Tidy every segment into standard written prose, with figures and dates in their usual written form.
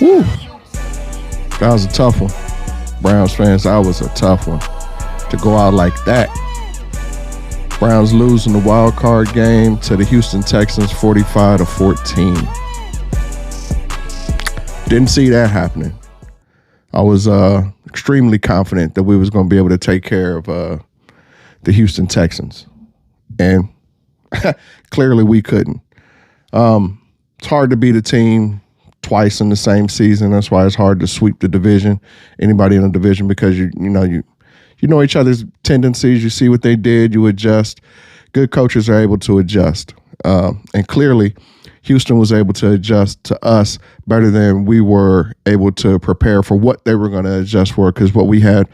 Woo. That was a tough one. Browns fans, that was a tough one. To go out like that. Browns losing the wild card game to the Houston Texans 45-14. Didn't see that happening. I was extremely confident that we was going to be able to take care of the Houston Texans. And clearly we couldn't. It's hard to beat a team twice in the same season. That's why it's hard to sweep the division, anybody in the division, because you know each other's tendencies. You see what they did, you adjust. Good coaches are able to adjust. And clearly, Houston was able to adjust to us better than we were able to prepare for what they were going to adjust for, because what we had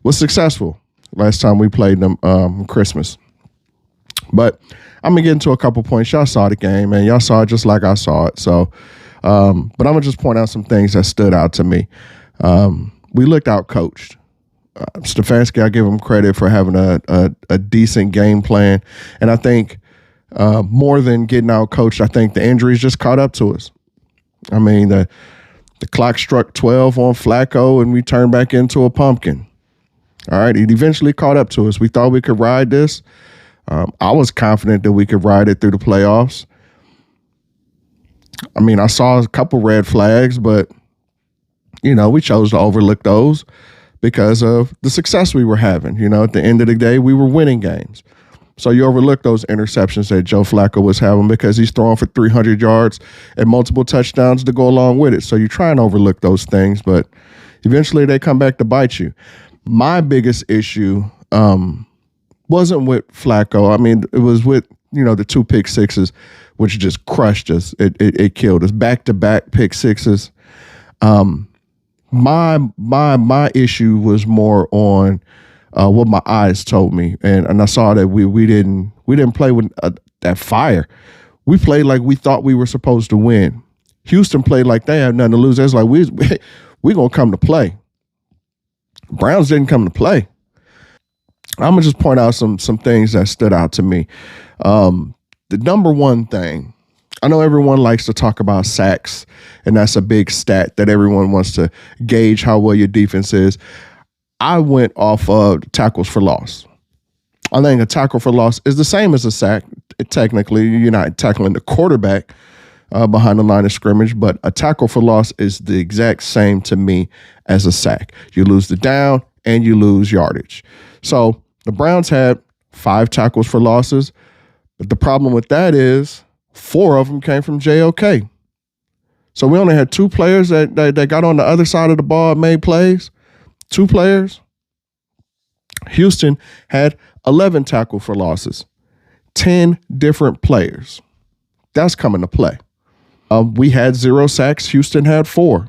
was successful last time we played them Christmas. But I'm going to get into a couple points. Y'all saw the game, and y'all saw it just like I saw it. So, but I'm going to just point out some things that stood out to me. We looked out-coached. Stefanski, I give him credit for having a decent game plan. And I think more than getting out-coached, I think the injuries just caught up to us. I mean, the clock struck 12 on Flacco, and we turned back into a pumpkin. All right, it eventually caught up to us. We thought we could ride this. I was confident that we could ride it through the playoffs. I mean, I saw a couple red flags, but, we chose to overlook those because of the success we were having. At the end of the day, we were winning games. So you overlook those interceptions that Joe Flacco was having because he's throwing for 300 yards and multiple touchdowns to go along with it. So you try and overlook those things, but eventually they come back to bite you. My biggest issue wasn't with Flacco. I mean, it was with, the 2 pick sixes, which just crushed us. It killed us. Back-to-back pick sixes. My issue was more on what my eyes told me, and I saw that we didn't play with that fire. We played like we thought we were supposed to win. Houston played like they had nothing to lose. It's like we gonna come to play. Browns didn't come to play. I'm gonna just point out some things that stood out to me. The number one thing, I know everyone likes to talk about sacks, and that's a big stat that everyone wants to gauge how well your defense is. I went off of tackles for loss. I think a tackle for loss is the same as a sack. Technically, you're not tackling the quarterback behind the line of scrimmage, but a tackle for loss is the exact same to me as a sack. You lose the down and you lose yardage. So the Browns had 5 tackles for losses, but the problem with that is 4 of them came from JOK. So we only had 2 players that got on the other side of the ball and made plays. 2 players. Houston had 11 tackle for losses. 10 different players. That's coming to play. We had 0 sacks. Houston had 4.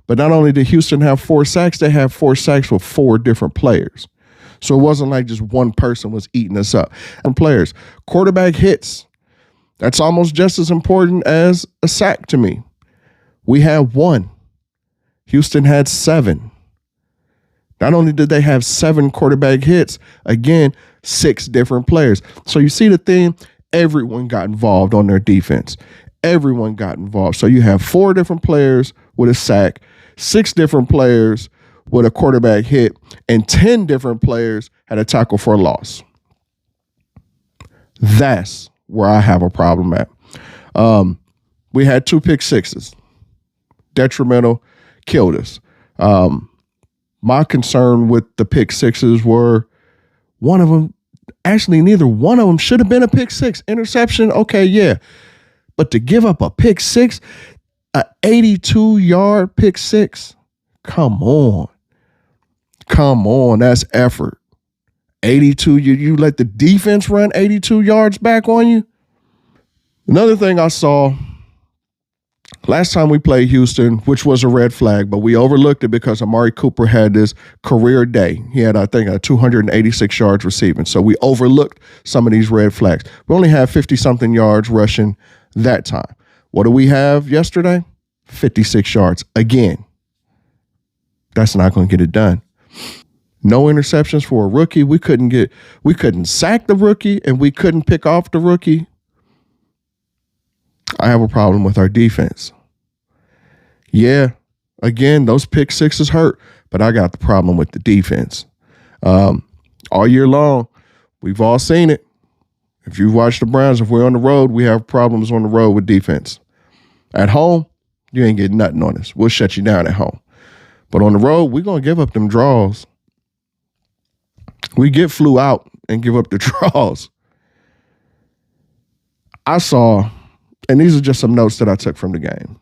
But not only did Houston have 4 sacks, they had 4 sacks with 4 different players. So it wasn't like just one person was eating us up. And players, quarterback hits. That's almost just as important as a sack to me. We had 1. Houston had 7. Not only did they have 7 quarterback hits, again, 6 different players. So you see the theme, everyone got involved on their defense. Everyone got involved. So you have 4 different players with a sack, 6 different players with a quarterback hit, and 10 different players had a tackle for a loss. That's where I have a problem at. We had 2 pick sixes. Detrimental, killed us. My concern with the pick sixes were one of them, actually neither one of them should have been a pick six. Interception, okay, yeah. But to give up a pick six, a 82-yard pick six, come on. Come on, that's effort. 82, you let the defense run 82 yards back on you? Another thing I saw last time we played Houston, which was a red flag, but we overlooked it because Amari Cooper had this career day. He had, I think, 286 yards receiving. So we overlooked some of these red flags. We only had 50-something yards rushing that time. What do we have yesterday? 56 yards. Again, that's not going to get it done. No interceptions for a rookie. We couldn't sack the rookie, and we couldn't pick off the rookie. I have a problem with our defense. Yeah, again, those pick sixes hurt, but I got the problem with the defense. All year long, we've all seen it. If you've watched the Browns, if we're on the road, we have problems on the road with defense. At home, you ain't getting nothing on us. We'll shut you down at home. But on the road, we're going to give up them draws. We flew out and give up the draws. I saw, and these are just some notes that I took from the game.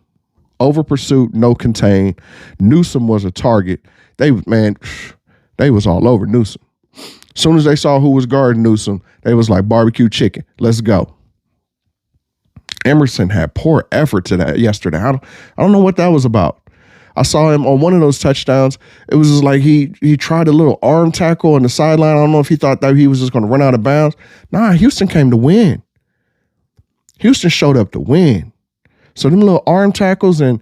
Over pursuit, no contain. Newsome was a target. They was all over Newsome. As soon as they saw who was guarding Newsome, they was like barbecue chicken. Let's go. Emerson had poor effort to that yesterday. I don't know what that was about. I saw him on one of those touchdowns. It was just like he tried a little arm tackle on the sideline. I don't know if he thought that he was just going to run out of bounds. Nah, Houston came to win. Houston showed up to win. So them little arm tackles and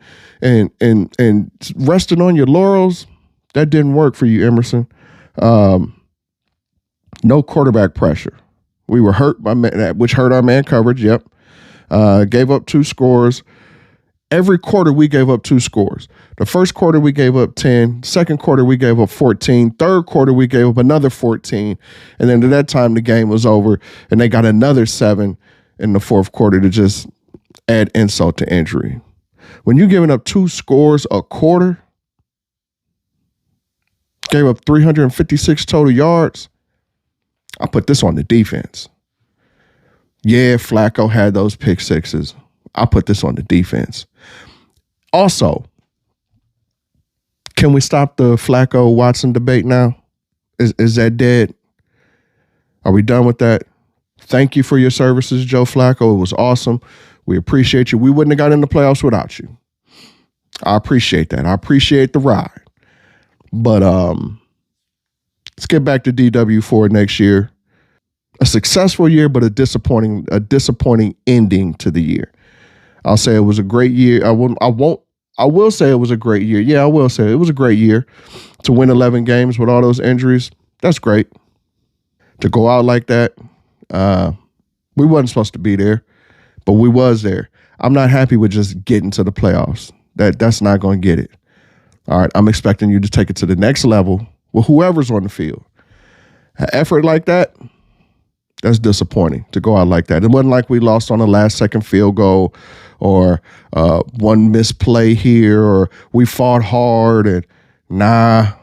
resting on your laurels, that didn't work for you, Emerson. No quarterback pressure. We were hurt by which hurt our man coverage. Yep. Gave up 2 scores. Every quarter we gave up 2 scores. The first quarter we gave up 10. Second quarter we gave up 14. Third quarter we gave up another 14. And then at that time the game was over and they got another 7 in the fourth quarter to just add insult to injury. When you're giving up 2 scores a quarter, gave up 356 total yards, I put this on the defense. Yeah, Flacco had those pick sixes. I put this on the defense. Also, can we stop the Flacco-Watson debate now? Is that dead? Are we done with that? Thank you for your services, Joe Flacco. It was awesome. We appreciate you. We wouldn't have got in the playoffs without you. I appreciate that. I appreciate the ride. But let's get back to DW4 next year. A successful year, but a disappointing ending to the year. I'll say it was a great year. I will say it was a great year. Yeah, I will say it was a great year to win 11 games with all those injuries. That's great. To go out like that, we wasn't supposed to be there, but we was there. I'm not happy with just getting to the playoffs. That's not going to get it. All right, I'm expecting you to take it to the next level with whoever's on the field. An effort like that, that's disappointing to go out like that. It wasn't like we lost on a last-second field goal or one misplay here or we fought hard and nah.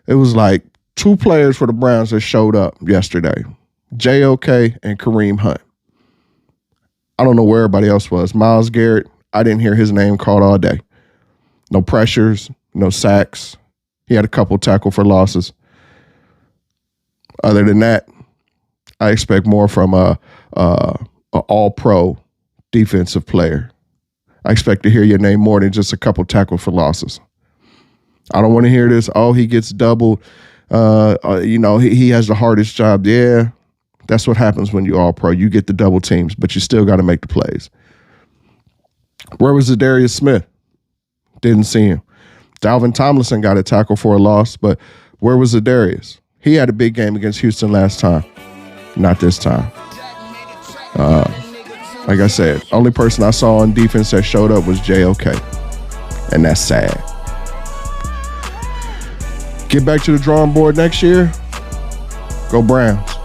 It was like 2 players for the Browns that showed up yesterday, JOK and Kareem Hunt. I don't know where everybody else was. Myles Garrett, I didn't hear his name called all day. No pressures, no sacks. He had a couple tackle for losses. Other than that, I expect more from a all-pro defensive player. I expect to hear your name more than just a couple tackle for losses. I don't want to hear this, he gets doubled. He has the hardest job. Yeah, that's what happens when you're all-pro. You get the double teams, but you still got to make the plays. Where was Zadarius Smith? Didn't see him. Dalvin Tomlinson got a tackle for a loss, but where was Zadarius? He had a big game against Houston last time. Not this time. Like I said, only person I saw on defense that showed up was JOK. And that's sad. Get back to the drawing board next year. Go Browns.